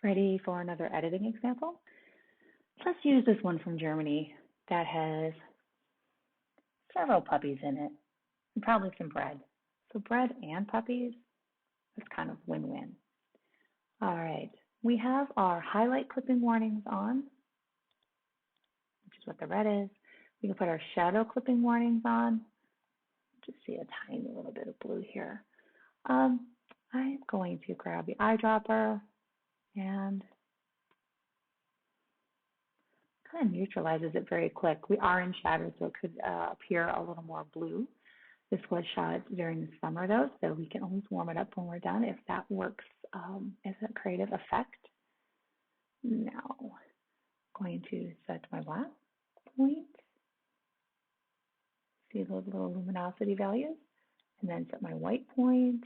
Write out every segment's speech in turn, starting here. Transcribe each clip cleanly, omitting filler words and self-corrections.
Ready for another editing example? Let's use this one from Germany that has several puppies in it and probably some bread. So bread and puppies, that's kind of win-win. All right, we have our highlight clipping warnings on, which is what the red is. We can put our shadow clipping warnings on. Just see a tiny little bit of blue here. I'm going to grab the eyedropper and kind of neutralizes it very quick. We are in shadow, so it could appear a little more blue. This was shot during the summer though, so we can always warm it up when we're done if that works as a creative effect. Now, I'm going to set my black point. See those little luminosity values? And then set my white point.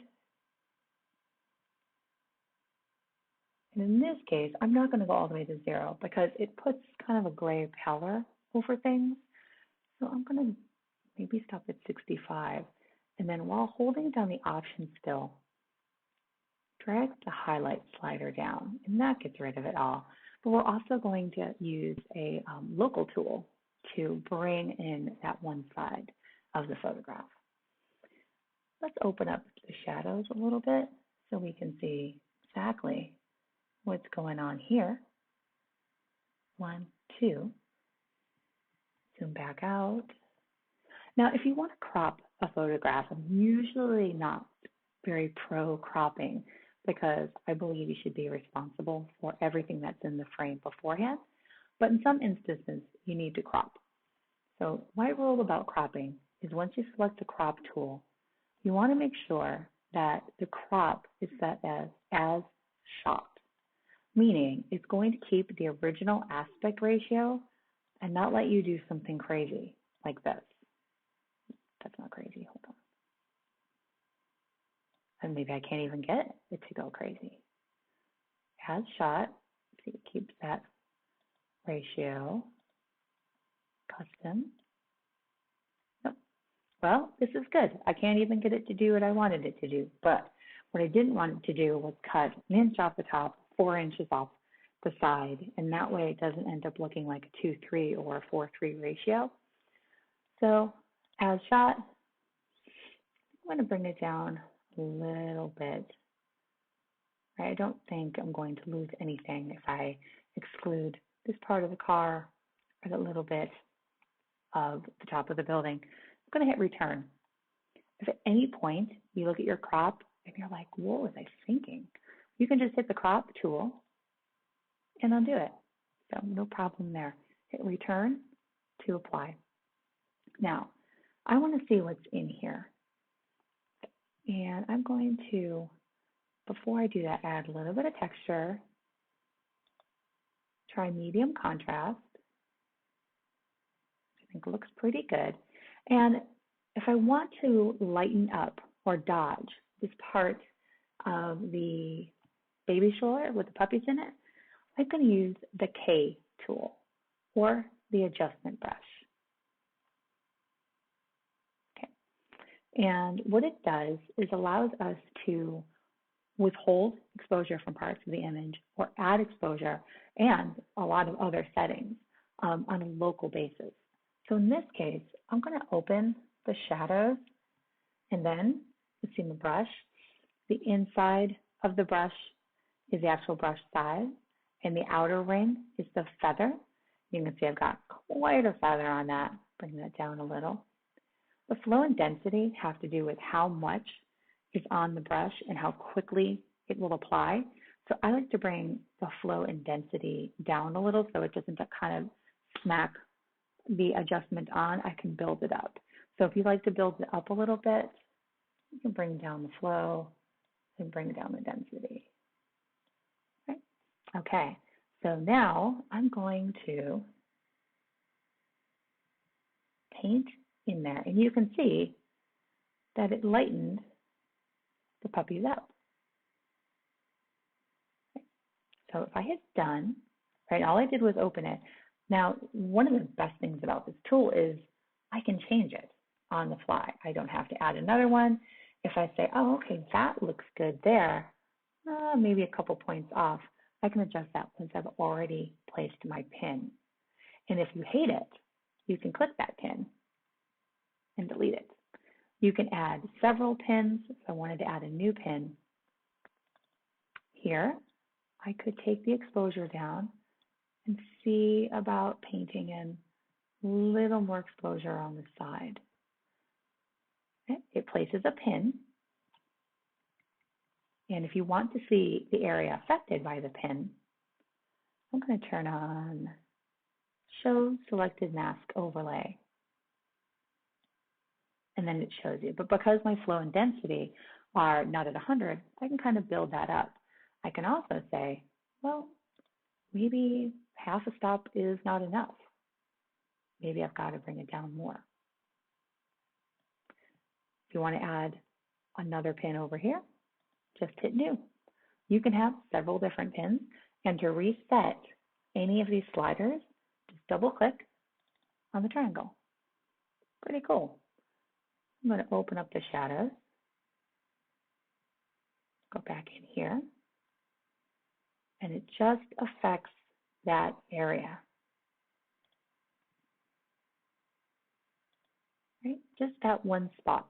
And in this case, I'm not going to go all the way to 0 because it puts kind of a gray pallor over things. So I'm going to maybe stop at 65. And then while holding down the option still, drag the highlight slider down, and that gets rid of it all. But we're also going to use a local tool to bring in that one side of the photograph. Let's open up the shadows a little bit so we can see exactly what's going on here. 1, 2. Zoom back out. Now, if you want to crop a photograph, I'm usually not very pro cropping because I believe you should be responsible for everything that's in the frame beforehand. But in some instances, you need to crop. So my rule about cropping is once you select the crop tool, you want to make sure that the crop is set as shot, meaning it's going to keep the original aspect ratio and not let you do something crazy like this. That's not crazy, hold on. And maybe I can't even get it to go crazy. As shot, see, it keeps that ratio custom. Nope. Well, this is good. I can't even get it to do what I wanted it to do. But what I didn't want it to do was cut an inch off the top, 4 inches off the side, and that way it doesn't end up looking like a 2:3 or a 4:3 ratio. So as shot, I'm going to bring it down a little bit. I don't think I'm going to lose anything if I exclude this part of the car and a little bit of the top of the building. I'm going to hit return. If at any point you look at your crop and you're like, what was I thinking? You can just hit the crop tool and undo it. So no problem there. Hit return to apply. Now, I want to see what's in here. And I'm going to, before I do that, add a little bit of texture. Try medium contrast. I think it looks pretty good. And if I want to lighten up or dodge this part of the baby stroller with the puppies in it, I'm going to use the K tool or the adjustment brush. Okay. And what it does is allows us to withhold exposure from parts of the image or add exposure and a lot of other settings on a local basis. So in this case, I'm going to open the shadows and then you see the brush. The inside of the brush is the actual brush size and the outer ring is the feather. You can see I've got quite a feather on that. Bring that down a little. The flow and density have to do with how much is on the brush and how quickly it will apply. So I like to bring the flow and density down a little so it doesn't kind of smack the adjustment on. I can build it up. So if you like to build it up a little bit, you can bring down the flow and bring down the density. Right? Okay, so now I'm going to paint in there, and you can see that it lightened the puppies up. So if I hit done, right, all I did was open it. Now, one of the best things about this tool is I can change it on the fly. I don't have to add another one. If I say, oh, okay, that looks good there, maybe a couple points off, I can adjust that once I've already placed my pin. And if you hate it, you can click that pin and delete it. You can add several pins. If I wanted to add a new pin here, I could take the exposure down and see about painting in a little more exposure on the side. Okay. It places a pin. And if you want to see the area affected by the pin, I'm going to turn on Show Selected Mask Overlay. And then it shows you. But because my flow and density are not at 100, I can kind of build that up. I can also say, well, maybe half a stop is not enough. Maybe I've got to bring it down more. If you want to add another pin over here, just hit New. You can have several different pins, and to reset any of these sliders, just double click on the triangle. Pretty cool. I'm going to open up the shadows, go back in here, and it just affects that area. Right? Just that one spot,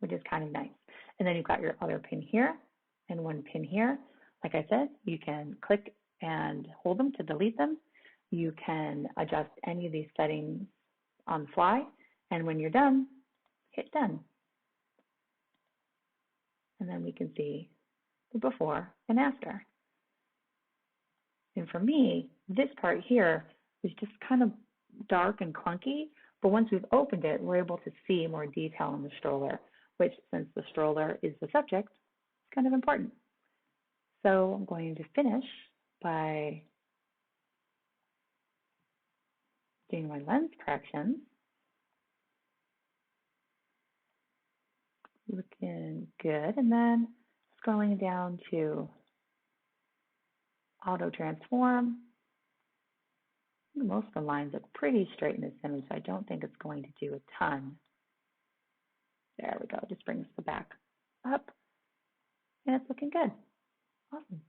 which is kind of nice. And then you've got your other pin here and one pin here. Like I said, you can click and hold them to delete them. You can adjust any of these settings on the fly. And when you're done, hit done. And then we can see the before and after. And for me, this part here is just kind of dark and clunky, but once we've opened it, we're able to see more detail in the stroller, which, since the stroller is the subject, is kind of important. So I'm going to finish by doing my lens corrections. Looking good. And then scrolling down to auto transform. Most of the lines look pretty straight in this image, so I don't think it's going to do a ton. There we go. It just brings the back up, and it's looking good. Awesome.